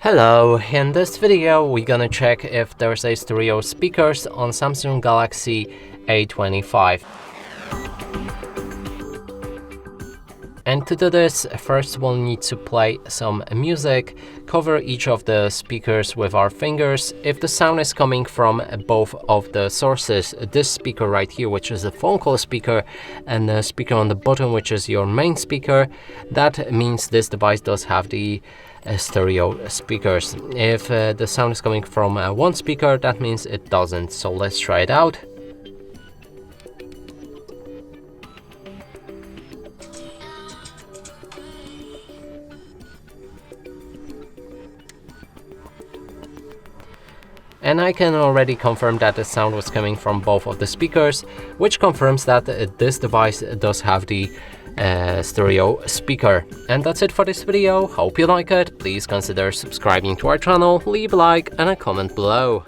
Hello, in this video we're gonna check if there's a stereo speakers on Samsung Galaxy A25. And to do this, first we'll need to play some music, cover each of the speakers with our fingers. If the sound is coming from both of the sources, this speaker right here, which is a phone call speaker, and the speaker on the bottom, which is your main speaker, that means this device does have the stereo speakers. If the sound is coming from one speaker, that means it doesn't. So let's try it out. And I can already confirm that the sound was coming from both of the speakers, which confirms that this device does have the stereo speaker. And that's it for this video. Hope you like it. Please consider subscribing to our channel, leave a like and a comment below.